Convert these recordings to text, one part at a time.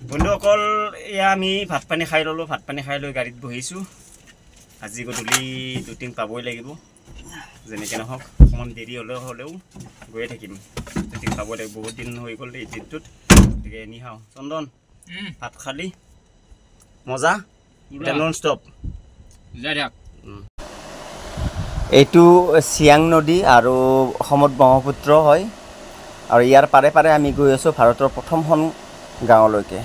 বন্ধুসকল এয়া আমি ভাত পানী খাই ল'লোঁ ভাত পানী খাই লৈ গাড়ীত বহিছোঁ আজি গধূলি দুটিং পাবই লাগিব যেনেকৈ নহওক অকণমান দেৰি হ'লেও গৈয়ে থাকিম দুটিং পাব লাগিব বহুত দিন হৈ গ'ল এই ট্ৰিপটোত গতিকে এনি খাওঁ চন্দন ভাত খালি মজা এতিয়া নন ষ্টপ এইটো চিয়াং নদী আৰু অসমত ব্ৰহ্মপুত্ৰ হয় আৰু ইয়াৰ পাৰে পাৰে আমি গৈ আছোঁ ভাৰতৰ প্ৰথমখন গাঁৱলৈকে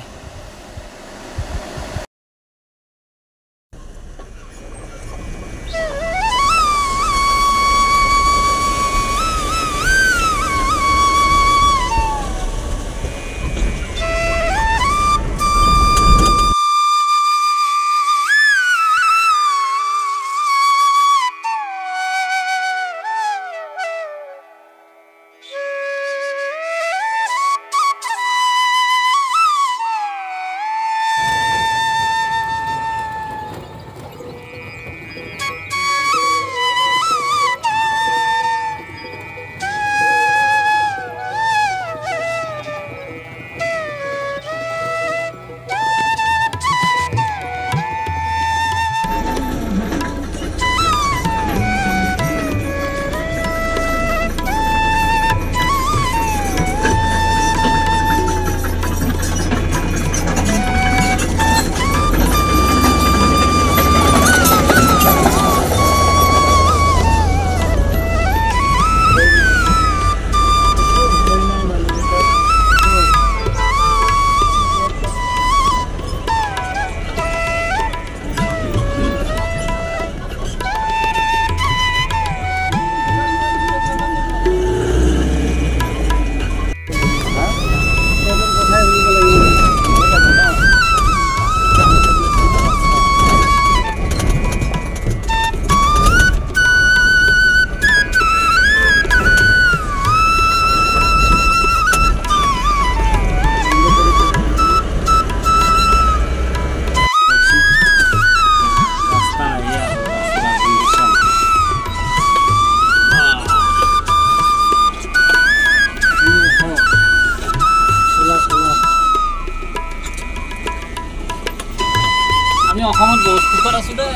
আমি অসমত বহুত সুখত আছো দে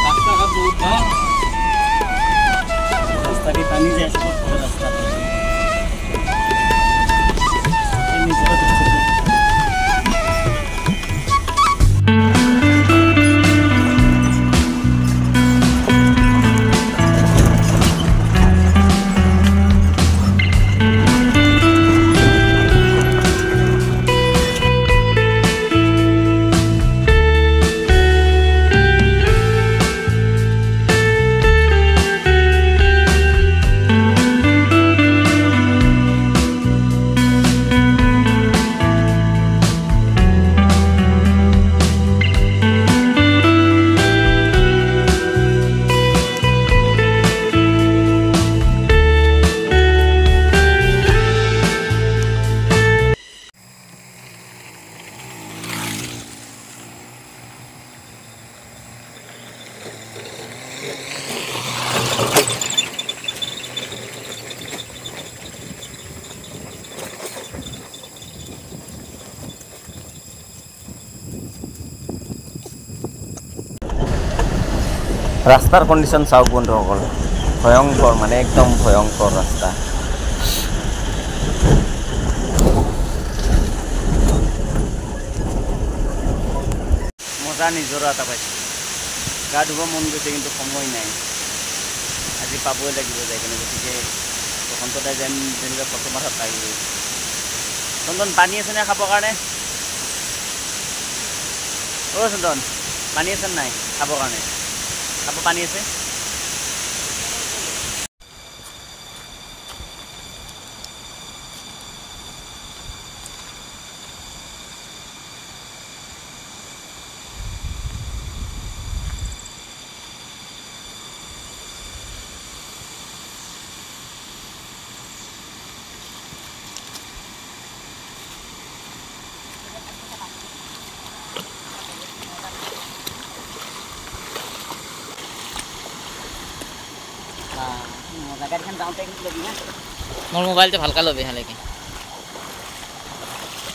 রাস্তা ঘাট বহুত ভাল রাস্তা দি পানী যায় আছে বহুত রাস্তা রাস্তার কন্ডিশন চাওক বন্ধুসকল ভয়ঙ্কর মানে একদম ভয়ঙ্কর রাস্তা মজা নিজৰা এটা পাইছোঁ গা ধুব মন গৈছে কিন্তু সময় নাই আজি পাবই লাগিব যাই কিনে গতিকে বসন্তদাই যেনেকৈ ফটো মাথাত পাই গ'ল চন্দন পানী আছেনে খাবৰ কাৰণে অ' চন্দন পানী আছে নাই খাবৰ কাৰণে খাব পানী আছে মজা, な。ガリカンダウンテングでね。 मोर मोबाइल तो हल्का लो बेहा लेकिन ああ、 मोर मोबाइल तो हल्का लो बेहा लेकिन あ、 मोर मोबाइल तो हल्का लो बेहा लेकिन あ、 मोर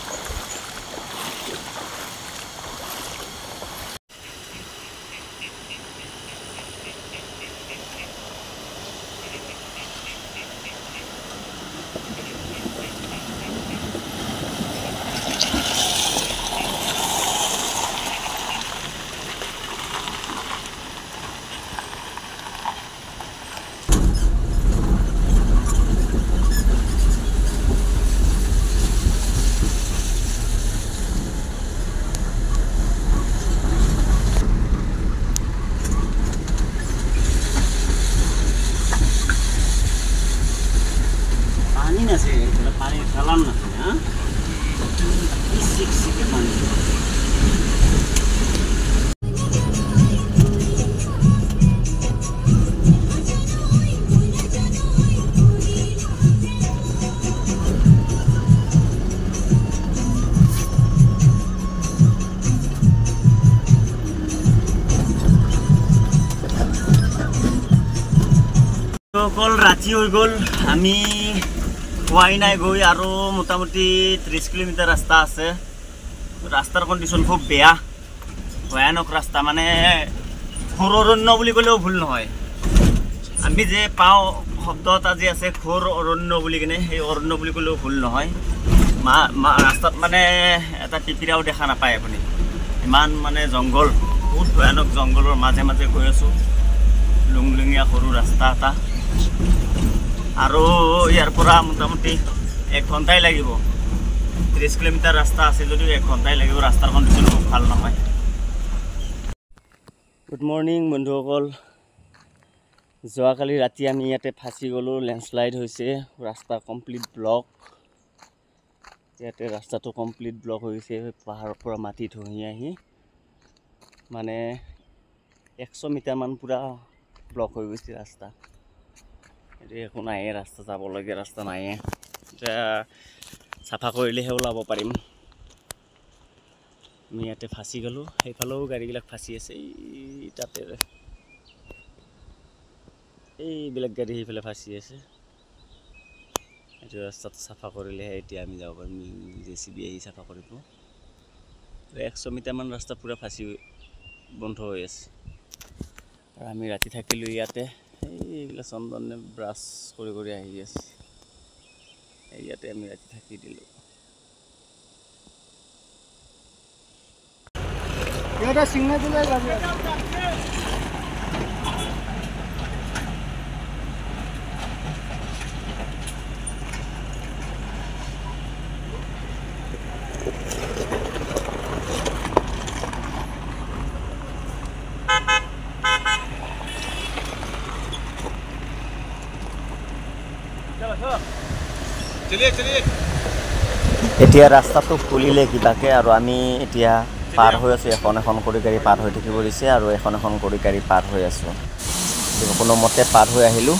চিকচিকে পানী গ'ল ৰাতি হৈ গ'ল আমি খোৱাই নাই গৈ আৰু মোটামুটি 30 কিলোমিটাৰ ৰাস্তা আছে ৰাস্তাৰ কণ্ডিশ্যন খুব বেয়া ভয়ানক ৰাস্তা মানে ঘোৰ অৰণ্য বুলি ক'লেও ভুল নহয় আমি যে পাওঁ শব্দ এটা যে আছে ঘোৰ অৰণ্য বুলি কিনে সেই অৰণ্য বুলি ক'লেও ভুল নহয় ৰাস্তাত মানে এটা টিপিৰাও দেখা নাপায় আপুনি ইমান মানে জংঘল বহুত ভয়ানক জংঘলৰ মাজে মাজে গৈ আছোঁ লুংলুঙীয়া সৰু ৰাস্তা এটা আৰু ইয়াৰ পৰা মোটামুটি 1 ঘণ্টাই লাগিব 30 কিলোমিটাৰ ৰাস্তা আছে যদিও 1 ঘণ্টাই লাগিব ৰাস্তাৰ কণ্ডিশ্যন খুব ভাল নহয় গুড মৰ্ণিং বন্ধুসকল যোৱাকালি ৰাতি আমি ইয়াতে ফাঁচি গ'লোঁ লেণ্ডশ্লাইড হৈছে ৰাস্তা কমপ্লিট ব্লক ইয়াতে ৰাস্তাটো কমপ্লিট ব্লক হৈ গৈছে পাহাৰৰ পৰা মাটি ধহি আহি মানে 100 মিটাৰমান পূৰা ব্লক হৈ গৈছে ৰাস্তা এতিয়া একো নাই ৰাস্তা যাবলগীয়া ৰাস্তা নাই এতিয়া চাফা কৰিলেহে ওলাব পাৰিম আমি ইয়াতে ফাঁচি গ'লোঁ সেইফালেও গাড়ীবিলাক ফাঁচি আছে তাতে এইবিলাক গাড়ী সেইফালে ফাঁচি আছে এইটো ৰাস্তাটো চাফা কৰিলেহে এতিয়া আমি যাব পাৰিম JCB আহি চাফা কৰিব 100 মিটাৰমান ৰাস্তা পূৰা ফাঁচি বন্ধ হৈ আছে আৰু আমি ৰাতি থাকিলোঁ ইয়াতে এইবিলাক চন্দনে ব্ৰাছ কৰি কৰি আহি আছে ইয়াতে আমি ৰাতি থাকি দিলোঁ এটা সিগনেল দিলে যাবে এতিয়া ৰাস্তাটো খুলিলে কিবাকে আৰু আমি এতিয়া পাৰ হৈ আছোঁ এখন এখন কৰি গাড়ী পাৰ হৈ থাকিব দিছে আৰু এখন এখন কৰি গাড়ী পাৰ হৈ আছোঁ কোনো মতে পাৰ হৈ আহিলোঁ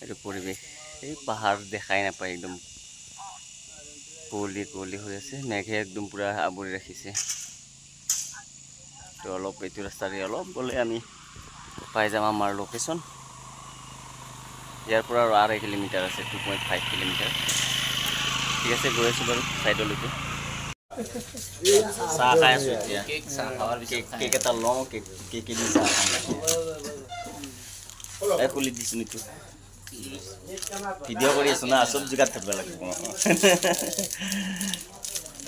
এইটো পৰিৱেশ এই পাহাৰ দেখাই নাপায় একদম কুঁৱলী কুঁৱলী হৈ আছে মেঘে একদম পূৰা আৱৰি ৰাখিছে তো অলপ এইটো ৰাস্তাৰে অলপ গ'লে আমি পাই যাম আমাৰ লোকেশ্যন ইয়াৰ পৰা আৰু 2.5 কিলোমিটাৰ আছে 2.5 কিলোমিটাৰ ঠিক আছে গৈ আছোঁ বাৰু ছাইডলৈকে চাহ খাই আছোঁ এতিয়া কেক এটা লওঁ কেক দি চাহ খাম খুলি দিছোঁ নিতো ভিডিঅ' কৰি আছোঁ না চব জেগাত থাকিব লাগিব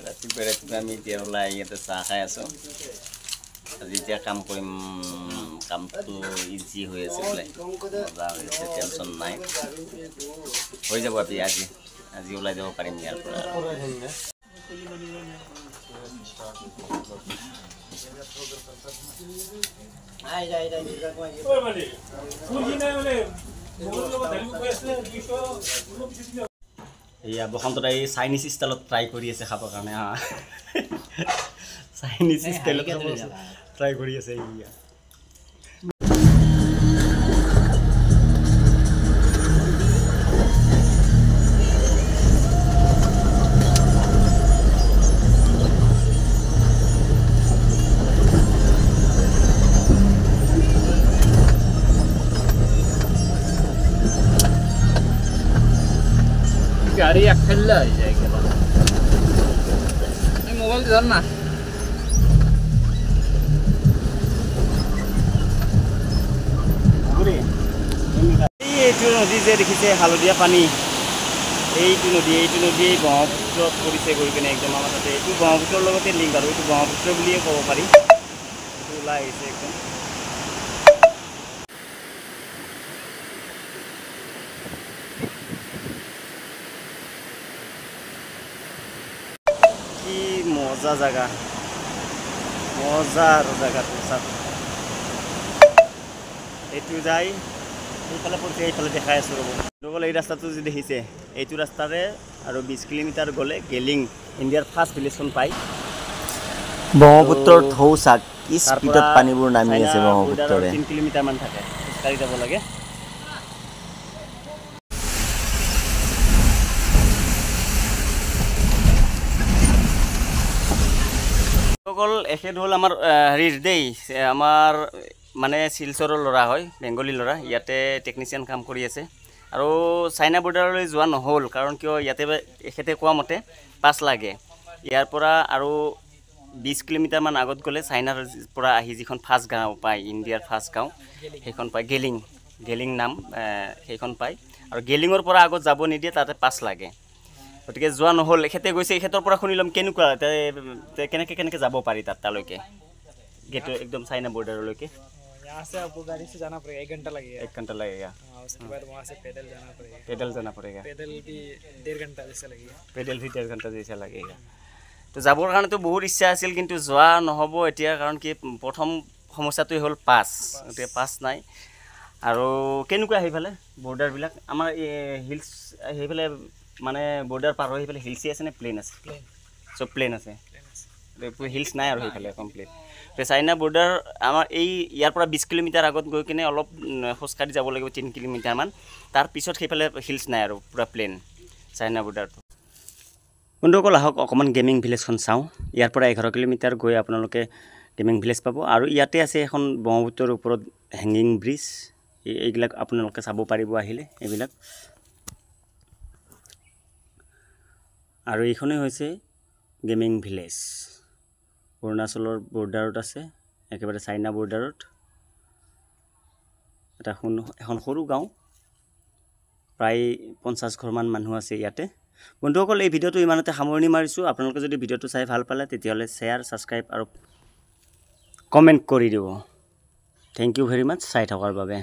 ৰাতিপুৱা ৰাতিপুৱা আমি এতিয়া ওলাই ইয়াতে চাহ খাই আছোঁ আজি এতিয়া কাম কৰিম কামটো ইজি হৈ আছে বোলে মজা হৈ আছে টেনশ্যন নাই হৈ যাব আজি ওলাই যাব পাৰিম ইয়াৰ পৰা এয়া বসন্তত এই চাইনিজ ষ্টাইলত ট্ৰাই কৰি আছে খাবৰ কাৰণে চাইনিজ ষ্টাইলত ট্ৰাই কৰি আছে এয়া गाड़ी अकेला हो जाएगा मोबाइल धर ना এইটো নদী যে দেখিছে হালধীয়া পানী এইটো নদী ব্ৰহ্মপুত্ৰত পৰিছে গৈ কিনে একদম আমাৰ তাতে এইটো ব্ৰহ্মপুত্ৰৰ লগতে লিংক আৰু এইটো ব্ৰহ্মপুত্ৰ বুলিয়ে ক'ব পাৰি এইটো ওলাই আহিছে একদম কি মজা জাগা মজাৰ জেগাটো চাওক এইটো যাই এইফালে পৰিছে এইফালে দেখাই আছোঁ ৰ'ব বন্ধুসকল এই ৰাস্তাটো যি দেখিছে এইটো ৰাস্তাৰে আৰু 20 কিলোমিটাৰ গ'লে গেলিং ইণ্ডিয়াৰ ফাৰ্ষ্ট ভিলেজখন পায় ব্ৰহ্মপুত্ৰৰ ঢৌ চাক কি স্পীডত পানীবোৰ নামি আছে ব্ৰহ্মপুত্ৰৰে 3 কিলোমিটাৰমান থাকে খোজকাঢ়ি যাব লাগে সকল এখেত হ'ল আমাৰ হেৰিৰ দেই আমাৰ মানে শিলচৰৰ ল'ৰা হয় বেংগলী ল'ৰা ইয়াতে টেকনিচিয়ান কাম কৰি আছে আৰু চাইনা বৰ্ডাৰলৈ যোৱা নহ'ল কাৰণ কিয় ইয়াতে এখেতে কোৱা মতে পাছ লাগে ইয়াৰ পৰা আৰু 20 কিলোমিটাৰমান আগত গ'লে চাইনাৰ পৰা আহি যিখন ফাৰ্ষ্ট গাঁও পায় ইণ্ডিয়াৰ ফাৰ্ষ্ট গাঁও সেইখন পায় গেলিং নাম সেইখন পায় আৰু গেলিঙৰ পৰা আগত যাব নিদিয়ে তাতে পাছ লাগে গতিকে যোৱা নহ'ল এখেতে গৈছে এখেতৰ পৰা শুনি ল'ম কেনেকুৱা কেনেকৈ যাব পাৰি তালৈকে गेट एकदम चाइना बॉर्डर लेके यहाँ से आपको गाड़ी से जाना पड़ेगा 1 घंटा लगेगा 1 घंटा लगेगा उसके बाद वहाँ से पैदल जाना पड़ेगा पैदल भी 1.5 घंटा जैसा लगेगा पैदल भी 1.5 घंटा जैसा लगेगा तो যাবৰ কাৰণে তো বহুত ইচ্ছা আছিল কিন্তু যোৱা নহব এতিয়া কাৰণ কি প্ৰথম সমস্যাটো হ'ল পাস এতিয়া পাস নাই আৰু কেনেকুৱা হেইফালে বৰ্ডাৰ বিলাক আমাৰ হিলস হেইফালে মানে বৰ্ডাৰ পাৰ হৈ হেইফালে হিলসি আছে নে প্লেন আছে সব প্লেন আছে হিলস নাই আৰু হেইফালে কমপ্লিট তো চাইনা বৰ্ডাৰ আমাৰ এই ইয়াৰ পৰা 20 কিলোমিটাৰ আগত গৈ কিনে অলপ খোজকাঢ়ি যাব লাগিব 3 কিলোমিটাৰ মান তাৰ পিছত হেইফালে হিলস নাই আৰু পুৰা প্লেন চাইনা বৰ্ডাৰটো বন্ধুসকল আহক অকমান গেমিং ভিলেজখন চাওঁ ইয়াৰ পৰা 11 কিলোমিটাৰ গৈ আপোনালোকে গেমিং ভিলেজ পাব আৰু ইয়াতে আছে এখন ব্ৰহ্মপুত্ৰৰ ওপৰত হেঙ্গিং ব্ৰিজ এইবিলাক আপোনালোকে চাব পাৰিব আহিলে এইবিলাক আৰু এইখনে হৈছে গেমিং ভিলেজ অৰুণাচলৰ বৰ্ডাৰত আছে একেবাৰে চাইনা বৰ্ডাৰত এটা এখন সৰু গাঁও প্ৰায় 50 ঘৰমান মানুহ আছে ইয়াতে বন্ধুসকল এই ভিডিওটো ইমানতে সামৰণি মাৰিছোঁ আপোনালোকে যদি ভিডিওটো চাই ভাল পালে তেতিয়াহলে শেয়াৰ সাবস্ক্ৰাইব আৰু কমেন্ট কৰি দিব থ্যাংক ইউ ভেৰি মাচ চাই থকাৰ বাবে